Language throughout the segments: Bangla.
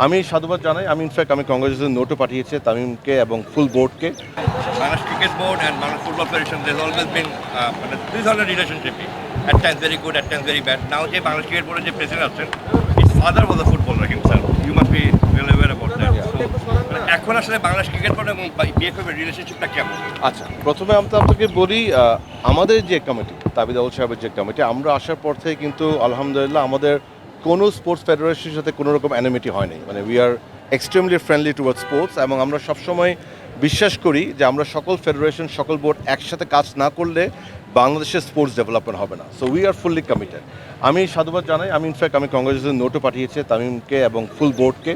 আমি সাধুবাদ জানাই। আমি কংগ্রেচুলেশন নোটও পাঠিয়েছি তামিমকে এবং ফুল বোর্ডকে। Bangladesh Cricket Board and Bangladesh Football Federation, there's always been this is all a relationship. At times very good, at times very bad. Now, the Bangladesh Cricket Board is the president. His father was a footballer himself. You must be well aware about that. So, এখন আসলে বাংলাদেশ ক্রিকেট বোর্ড এবং বিএফএফ এর রিলেশনশিপটা কেমন? আচ্ছা, প্রথমে আমি আপনাকে বলি আমাদের যে কমিটি তাবিদ আউল সাহেবের যে কমিটি, আমরা আসার পর থেকে কিন্তু আলহামদুলিল্লাহ আমাদের কোনো স্পোর্টস ফেডারেশনের সাথে কোনো রকম অ্যানিমিটি হয়নি। মানে we are extremely friendly towards sports, এবং আমরা সবসময় বিশ্বাস করি যে আমরা সকল ফেডারেশন সকল বোর্ড একসাথে কাজ না করলে বাংলাদেশের স্পোর্টস ডেভেলপমেন্ট হবে না। So we are fully committed. আমি সাধুবাদ জানাই। আমি কংগ্রেচুলেশন নোটও পাঠিয়েছি তামিমকে এবং ফুল বোর্ডকে।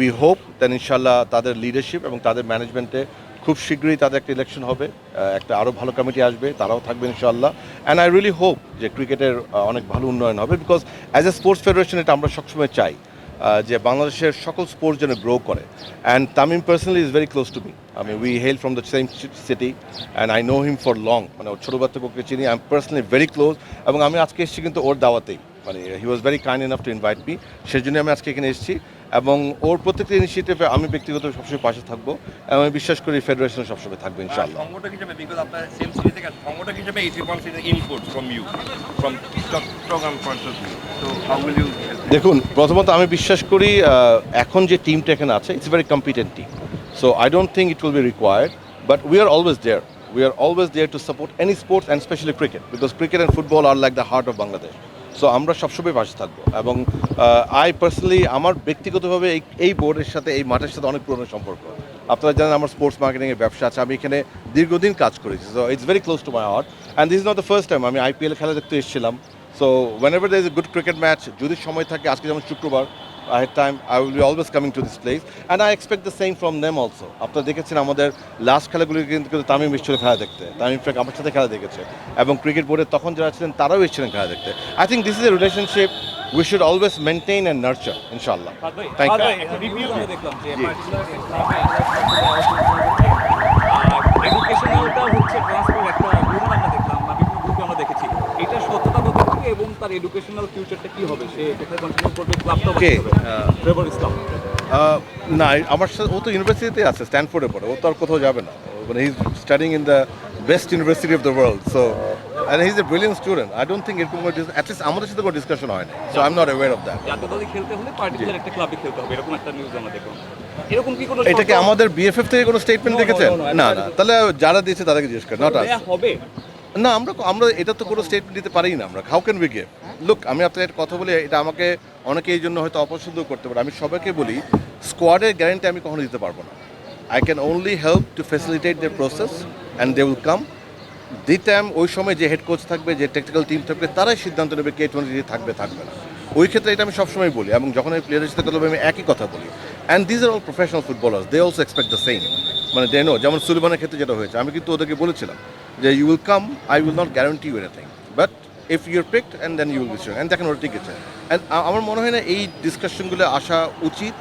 উই হোপ দেন ইনশাল্লাহ তাদের লিডারশিপ এবং তাদের ম্যানেজমেন্টে খুব শীঘ্রই তাদের একটা ইলেকশন হবে, একটা আরও ভালো কমিটি আসবে, তারাও থাকবে ইনশাল্লাহ। অ্যান্ড আই রিয়েলি হোপ যে ক্রিকেটের অনেক ভালো উন্নয়ন হবে, because as a sports federation এটা আমরা সবসময় চাই যে বাংলাদেশের সকল স্পোর্টস যেন গ্রো করে। And Tamim personally is very close to me. We hail from the same city and I know him for long. মানে ওর ছোটোবার থেকে ওকে চিনি। I am personally very close, এবং আমি আজকে এসেছি কিন্তু ওর দাওয়াতেই। মানে he was very kind enough to invite me, সেই জন্য আমি আজকে এখানে এসেছি। এবং ওর প্রত্যেকটা ইনিশিয়েটিভে আমি ব্যক্তিগত সবসময় পাশে থাকবো, এবং আমি বিশ্বাস করি ফেডারেশন সবসময় থাকবে ইনশাআল্লাহ। সংগঠক হিসেবে, বিকজ আপনার সেম সিটি থেকে সংগঠক হিসেবে it wants input from you, from Chittagong point of view. So how will you? দেখুন, প্রথমত আমি বিশ্বাস করি এখন যে টিমটা এখানে আছে it's very competent team. So I don't think it will be required, but we are always there. We are always there to support any sports and specially cricket, because cricket and football are like the heart of Bangladesh. So আমরা সবসময় পাশে থাকবো, এবং আই পার্সোনালি আমার ব্যক্তিগতভাবে এই বোর্ডের সাথে এই মাঠের সাথে অনেক পুরনো সম্পর্ক। আপনারা জানেন আমার স্পোর্টস মার্কেটিংয়ের ব্যবসা আছে, আমি এখানে দীর্ঘদিন কাজ করেছি। So it's very close to my heart, and this is not the first time আমি আইপিএল খেলা দেখতে এসেছিলাম। So whenever there is a good cricket match, যদি সময় থাকে, আজকে যেমন শুক্রবার, I had time, I will be always coming to this place, and I expect the same from them also. আপনারা দেখেছেন আমাদের লাস্ট খেলাগুলি কিন্তু তামিম এসেছিল খেলা দেখতে, তামিম ফ্রেক আমার সাথে খেলা দেখেছে, এবং ক্রিকেট বোর্ডের তখন যারা ছিলেন তারাও এসেছিলেন খেলা দেখতে। I think this is a relationship we should always maintain and nurture ইনশাআল্লাহ। Thank you. এডুকেশনালটা হচ্ছে ট্রান্সফার একটা বিরোধ আমরা দেখলাম বা বিভিন্ন গ্রুপে আমরা দেখেছি, এটা সত্যতা কতটুকু এবং তার এডুকেশনাল ফিউচারটা কি হবে, সে কোথায় কন্টিনিউ করবে, ক্লাবটা ট্রেভর ইসলাম? না, আমার সাথে ও তো ইউনিভার্সিটিতে আছে, স্ট্যানফোর্ডে পড়ে, ও তো আর কোথাও যাবে না। মানে he is studying in the best university of the world. So and he is a brilliant student. I don't think এরকম অ্যাটলিস্ট আমাদের সাথে কোনো ডিসকাশন হয় না। So I am not aware of that. জাতীয় দলে খেলতে হলে পার্টিকুলার একটা ক্লাবে খেলতে হবে, এরকম একটা নিউজ আমরা দেখলাম। এরকম কি কোনো এটা কি আমাদের বিএফএফ থেকে কোনো স্টেটমেন্ট দেখেছেন? না, তাহলে যারা দিয়েছে তাদেরকে জিজ্ঞেস করেন, নট আস। হবে না, আমরা এটা তো কোনো স্টেটমেন্ট দিতে পারি না। আমরা how can we give? Look, আমি আপনার একটা কথা বলি, এটা আমাকে অনেকে এই জন্য হয়তো অপছন্দ করতে পারে। আমি সবাইকে বলি, স্কোয়াডের গ্যারান্টি আমি কখনো দিতে পারবো না। I can only help to facilitate the process, and they will come. দিতাম ওই সময় যে হেড কোচ থাকবে, যে টেকনিক্যাল টিম থাকবে, তারাই সিদ্ধান্ত নেবে কে টোয়েন্টি থাকবে না। ওই ক্ষেত্রে এটা আমি সবসময় বলি, এবং যখন আমি প্লেয়ারের সাথে কথা বলি আমি একই কথা বলি। And these are all professional footballers, they also expect the same. মানে দে নো, যেমন সুলেমানের ক্ষেত্রে যেটা হয়েছে, আমি কিন্তু ওদেরকে বলেছিলাম যে you will come, I will not guarantee you anything, but if you are picked and then you will be sure. And দেখেন ওরা ঠিক আছে। অ্যান্ড আমার মনে হয় না এই ডিসকাশনগুলো আসা উচিত,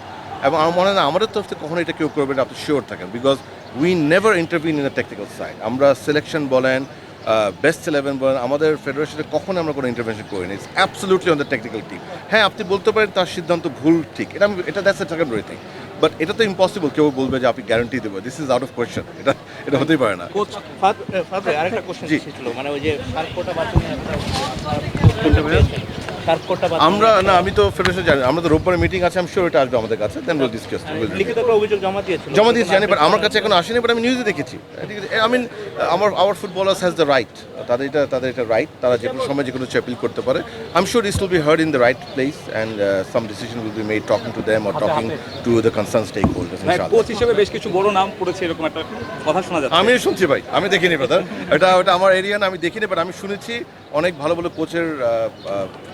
এবং আমার মনে হয় না আমাদের তরফ থেকে কখনো এটা কেউ করবে না, আপনি শিওর থাকেন, because we never intervene in the technical side. আমরা সিলেকশন বলেন, বেস্ট 11 বলেন, আমাদের ফেডারেশনে কখনো আমরা কোনো ইন্টারভেনশন করিনি। It's absolutely on the technical team. হ্যাঁ, আপনি বলতে পারেন তার সিদ্ধান্ত ভুল ঠিক, এটা that's a secondary thing, but এটা তো ইম্পসিবল কেউ বলবে যে আপনি গ্যারান্টি দেবো। This is out of question. এটা হতেই পারে না। কোচ আরেকটা কোশ্চেন ছিল, মানে ওই যে সার্কোটা বাতিল, আমরা না, আমি তো ফেডারেশন জানি, আমরা তো রোববারে মিটিং আছে, আমি শিওর এটা আসবে আমাদের কাছে, দেন উইল ডিসকাস। লিখিত একটা অভিযোগ জমা দিয়েছি জানি, বাট আমার কাছে এখন আসেনি, বাট আমি নিউজে দেখেছি। I mean our footballers has the right, তাদের এটা রাইট, তারা যে কোনো সময় যে কোনো অ্যাপিল করতে পারে। I am sure this will be heard in the right place, and some decision will be made talking to them or talking to the concern stakeholders. Coach হিসেবে বেশ কিছু বড় নাম পড়েছে, এরকম একটা কথা শোনা যাচ্ছে। আমি শুনছি ভাই, আমি দেখিনি ব্রাদার, ওটা আমার এরিয়া না, আমি দেখিনি, বাট আমি শুনেছি অনেক ভালো ভালো কোচের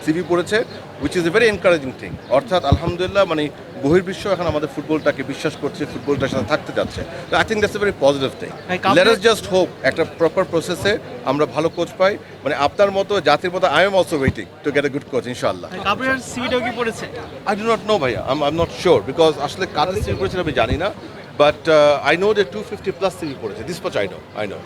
সিভি পড়েছে, which is a very encouraging thing. অর্থাৎ আলহামদুলিল্লাহ, মানে বহির্বিশ্ব এখন আমাদের ফুটবলটাকে বিশ্বাস করছে, ফুটবলটার সাথে থাকতে যাচ্ছে। তো I think that's a very positive thing. Let us just hope একটা প্রপার প্রসেসে আমরা ভালো কোচ পাই। মানে আপনার মতো জাতির মতো I am also waiting to get a good coach ইনশাআল্লাহ। আপনার সিভিটাও কি পড়েছে? আই ডু নট নো ভাইয়া, I am not sure, because আসলে কাদের সিভি পড়েছে আমি জানি না, বাট আই নো যে 250+ সিভি পড়েছে। This much I know.